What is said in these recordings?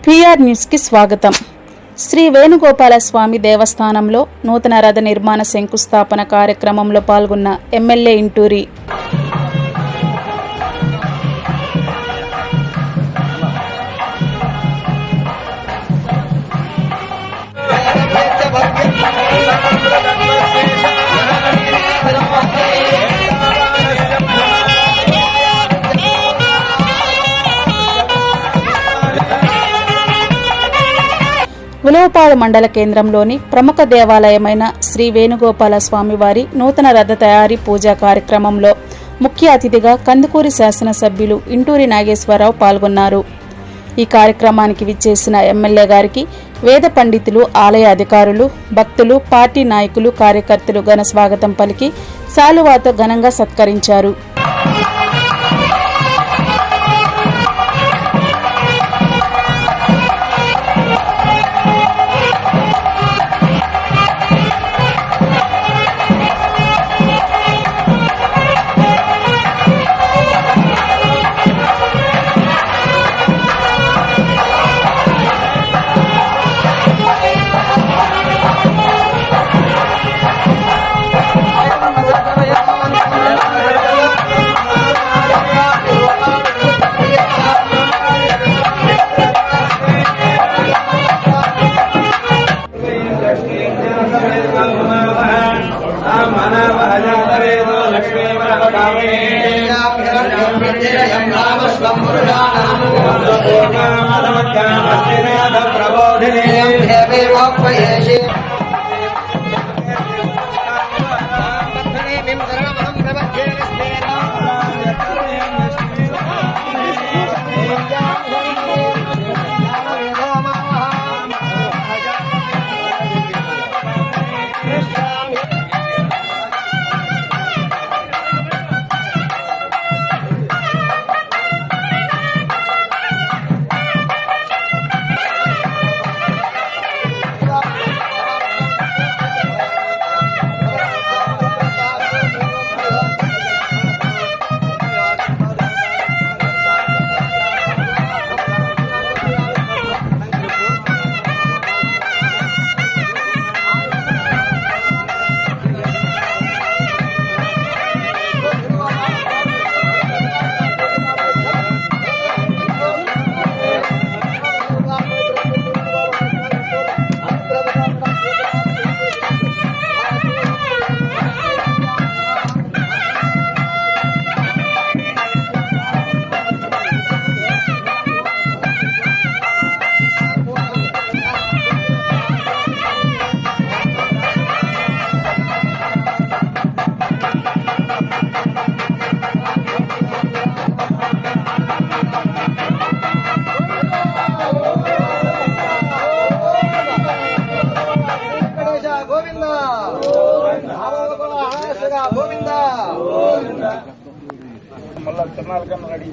PR news కి స్వాగతం. శ్రీ వేణుగోపాల స్వామి దేవస్థానంలో నూతన రథ నిర్మాణ శంకుస్థాపన కార్యక్రమంలో పాల్గొన్న ఎమ్మెల్యే ఇంటూరి ఉలవపాడు మండల కేంద్రంలోని ప్రముఖ దేవాలయమైన శ్రీ వేణుగోపాల స్వామివారి నూతన రథ తయారీ పూజా కార్యక్రమంలో ముఖ్య అతిథిగా కందుకూరి శాసనసభ్యులు ఇంటూరి నాగేశ్వరరావు పాల్గొన్నారు. ఈ కార్యక్రమానికి విచ్చేసిన ఎమ్మెల్యే గారికి వేద పండితులు, ఆలయ అధికారులు, భక్తులు, పార్టీ నాయకులు, కార్యకర్తలు ఘన స్వాగతం పలికి శాలువాతో ఘనంగా సత్కరించారు. మళ్ళా తిరణాల కన్నా రెడీ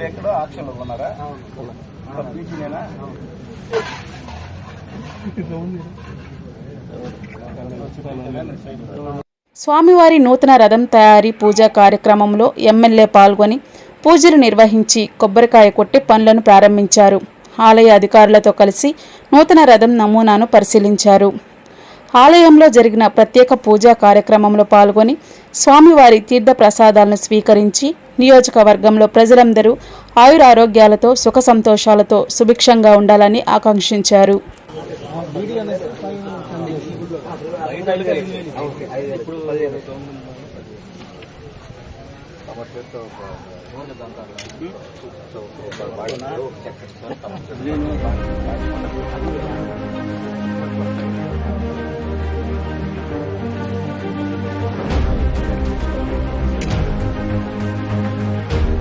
ఎక్కడో ఆక్షన్లో కొన్నారా పీజీనేనా? స్వామివారి నూతన రథం తయారీ పూజా కార్యక్రమంలో ఎమ్మెల్యే పాల్గొని పూజలు నిర్వహించి కొబ్బరికాయ కొట్టి పనులను ప్రారంభించారు. ఆలయ అధికారులతో కలిసి నూతన రథం నమూనాను పరిశీలించారు. ఆలయంలో జరిగిన ప్రత్యేక పూజా కార్యక్రమంలో పాల్గొని స్వామివారి తీర్థ ప్రసాదాలను స్వీకరించి నియోజకవర్గంలో ప్రజలందరూ ఆయురారోగ్యాలతో సుఖ సంతోషాలతో సుభిక్షంగా ఉండాలని ఆకాంక్షించారు.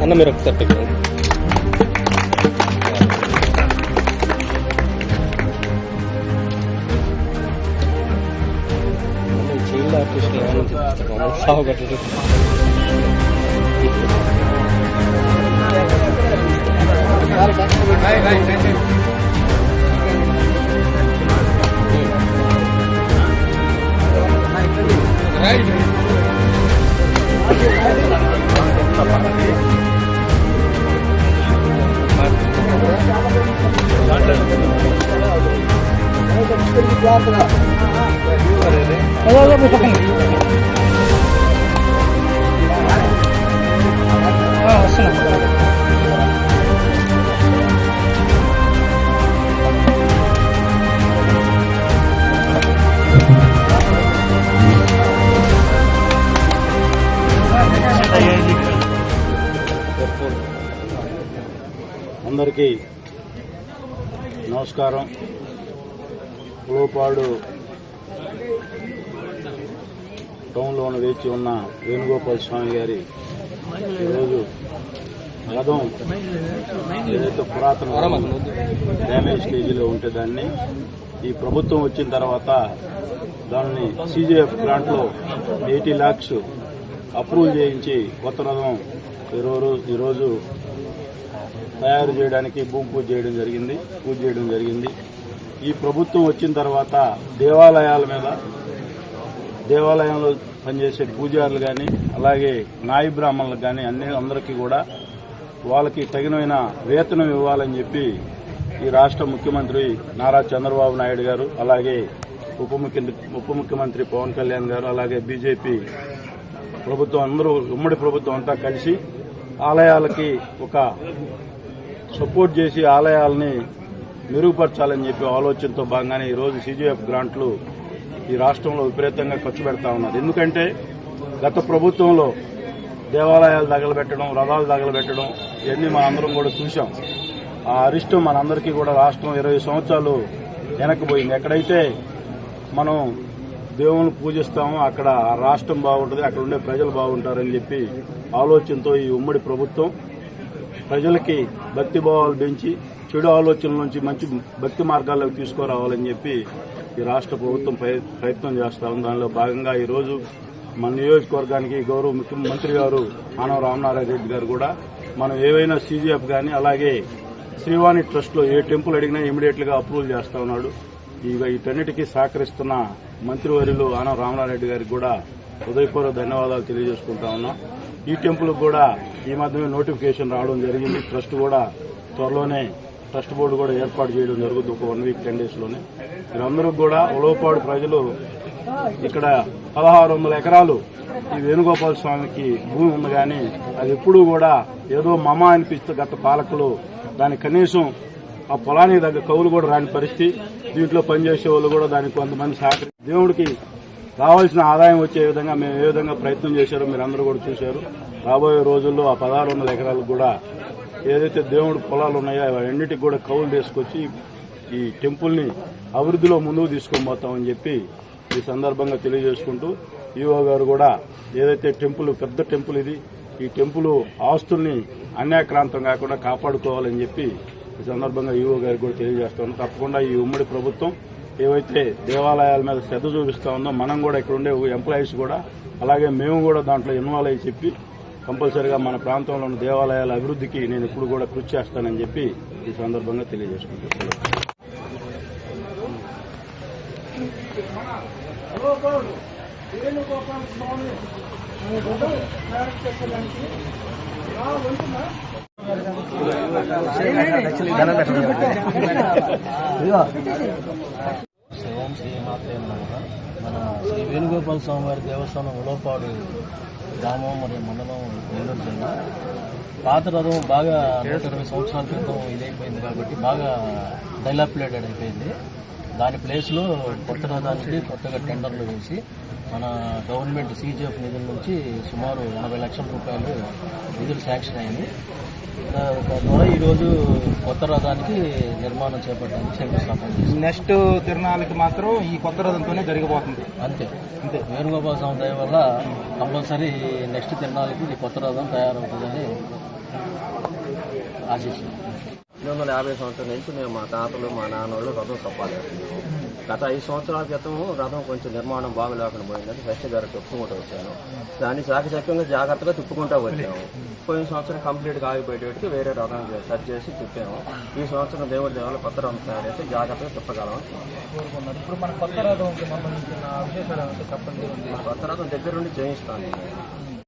అన్న మీరు ఒకసారి పెట్టండి. చైల్డ్ ఆర్టిస్ట్ సాగు కట్టడం అందరికీ నమస్కారం. ఉలవపాడు టౌన్లోని వేచి ఉన్న వేణుగోపాల స్వామి గారి ఈరోజు రథం ఏదైతే పురాతన డ్యామేజ్ స్టేజీలో ఉంటే దాన్ని ఈ ప్రభుత్వం వచ్చిన తర్వాత దాన్ని CGF గ్రాంట్లో 80 lakhs అప్రూవల్ చేయించి కొత్త రథం ఈరోజు తయారు చేయడానికి భూమి పూజ చేయడం జరిగింది. ఈ ప్రభుత్వం వచ్చిన తర్వాత దేవాలయంలో పనిచేసే పూజారులు కానీ అలాగే నాయి బ్రాహ్మణులకు కానీ అందరికీ కూడా వాళ్ళకి తగిన వేతనం ఇవ్వాలని చెప్పి ఈ రాష్ట్ర ముఖ్యమంత్రి నారా చంద్రబాబు నాయుడు గారు, అలాగే ఉప ముఖ్యమంత్రి పవన్ కళ్యాణ్ గారు, అలాగే బీజేపీ ప్రభుత్వం అందరూ ఉమ్మడి ప్రభుత్వం అంతా కలిసి ఆలయాలకి ఒక సపోర్ట్ చేసి ఆలయాలని మెరుగుపరచాలని చెప్పి ఆలోచనతో భాగంగానే ఈరోజు CGF గ్రాంట్లు ఈ రాష్ట్రంలో విపరీతంగా ఖర్చు పెడతా ఉన్నారు. ఎందుకంటే గత ప్రభుత్వంలో దేవాలయాలు తగలబెట్టడం, రథాలు తగలబెట్టడం ఇవన్నీ మనందరం కూడా చూశాం. ఆ అరిష్టం మనందరికీ కూడా రాష్ట్రం 20 సంవత్సరాలు వెనక్కిపోయింది. ఎక్కడైతే మనం దేవుని పూజిస్తామో అక్కడ రాష్ట్రం బాగుంటుంది, అక్కడ ఉండే ప్రజలు బాగుంటారని చెప్పి ఆలోచనతో ఈ ఉమ్మడి ప్రభుత్వం ప్రజలకి భక్తి భావాలు పెంచి చెడు ఆలోచనల నుంచి మంచి భక్తి మార్గాల్లోకి తీసుకురావాలని చెప్పి ఈ రాష్ట్ర ప్రభుత్వం ప్రయత్నం చేస్తా ఉంది. దానిలో భాగంగా ఈరోజు మన నియోజకవర్గానికి గౌరవ ముఖ్యమంత్రి గారు ఆనవ రామనారాయణ రెడ్డి గారు కూడా మనం ఏవైనా CGF కానీ అలాగే శ్రీవాణి ట్రస్ట్లో ఏ టెంపుల్ అడిగినా ఇమీడియట్ గా అప్రూవల్ చేస్తా ఉన్నాడు. వీటన్నిటికీ సహకరిస్తున్న మంత్రివర్యులు ఆనవ రామనారాయణ రెడ్డి గారికి కూడా హృదయపూర్వక ధన్యవాదాలు తెలియజేసుకుంటా ఉన్నాం. ఈ టెంపుల్ కూడా ఈ మధ్యనే నోటిఫికేషన్ రావడం జరిగింది. ట్రస్ట్ కూడా త్వరలోనే ట్రస్ట్ బోర్డు కూడా ఏర్పాటు చేయడం జరుగుతుంది, ఒక 1 week 10 days లోనే. మీరందరూ కూడా ఉలవపాడు ప్రజలు ఇక్కడ 1600 ఎకరాలు ఈ వేణుగోపాల స్వామికి భూమి ఉంది, కానీ అది ఎప్పుడూ కూడా ఏదో మమ అనిపిస్తే గత పాలకులు దాని కనీసం ఆ పొలానికి దగ్గర కౌలు కూడా రాని పరిస్థితి. దీంట్లో పనిచేసే వాళ్ళు కూడా దానికి కొంతమంది దేవుడికి రావాల్సిన ఆదాయం వచ్చే విధంగా మేము ఏ విధంగా ప్రయత్నం చేశారో మీరందరూ కూడా చూశారు. రాబోయే రోజుల్లో ఆ 1600 ఎకరాలకు కూడా ఏదైతే దేవుడి పొలాలు ఉన్నాయో అవన్నిటికి కూడా కౌలు తీసుకొచ్చి ఈ టెంపుల్ని అభివృద్ధిలో ముందుకు తీసుకొని పోతామని చెప్పి ఈ సందర్భంగా తెలియజేసుకుంటూ ఈఓ గారు కూడా ఏదైతే టెంపుల్ పెద్ద టెంపుల్ ఇది, ఈ టెంపుల్ ఆస్తుల్ని అన్యాక్రాంతం కాకుండా కాపాడుకోవాలని చెప్పి ఈ సందర్భంగా ఈఓ గారికి కూడా తెలియజేస్తాను. తప్పకుండా ఈ ఉమ్మడి ప్రభుత్వం ఏవైతే దేవాలయాల మీద శ్రద్ధ చూపిస్తా ఉందో మనం కూడా ఇక్కడ ఉండే ఎంప్లాయీస్ కూడా అలాగే మేము కూడా దాంట్లో ఇన్వాల్వ్ అయ్యి చెప్పి కంపల్సరీగా మన ప్రాంతంలో ఉన్న దేవాలయాల అభివృద్ధికి నేను ఇప్పుడు కూడా కృషి చేస్తానని చెప్పి ఈ సందర్భంగా తెలియజేసుకుంటున్నాను. ఓం శ్రీమాత్రే నమః. మన శ్రీ వేణుగోపాల స్వామి వారి దేవస్థానం ఉలవపాడు గ్రామం మరియు మండలం నెల్లూరు జిల్లా. పాత రథం బాగా 120 సంవత్సరాల క్రితం ఇదైపోయింది కాబట్టి బాగా డైలాపిలేటెడ్ అయిపోయింది. దాని ప్లేస్లో కొత్త రథానికి కొత్తగా టెండర్లు వేసి మన గవర్నమెంట్ CGF నిధుల నుంచి సుమారు 80 లక్షల రూపాయలు నిధులు శాంక్షన్ అయింది. ద్వారా ఈరోజు కొత్త రథానికి నిర్మాణం చేపట్టడానికి శంకుస్థాపన చేసింది. నెక్స్ట్ తిరునాళ్ళకి మాత్రం ఈ కొత్త రథంతోనే జరిగిపోతుంది. అంతే వేణుగోపాల స్వామి దయ వల్ల కంపల్సరీ నెక్స్ట్ తిరునాళ్ళకి ఈ కొత్త రథం తయారవుతుందని ఆశిస్తున్నాం. 1950 సంవత్సరాల నుంచి మేము మా తాతలు మా నాన్నోళ్ళు రథం తప్పాలేస్తున్నాము. గత 5 సంవత్సరాల క్రితం రథం కొంచెం నిర్మాణం బాగలేకుండా పోయిందని ఫస్ట్ గారు చెప్పుకుంటూ వచ్చాను. దాన్ని చాకచక్యంగా జాగ్రత్తగా తిప్పుకుంటూ వచ్చాము. పోయిన సంవత్సరం కంప్లీట్గా ఆగిపోయేటికి వేరే రథం సెట్ చేసి తిప్పాము. ఈ సంవత్సరం దేవుడి దేవాలయం కొత్త రథం తయారైతే జాగ్రత్తగా తిప్పగలం. ఇప్పుడు మన కొత్త రథం సంబంధించిన విశేషాలు చెప్పండి. కొత్త రథం దగ్గర నుండి చేయిస్తాను.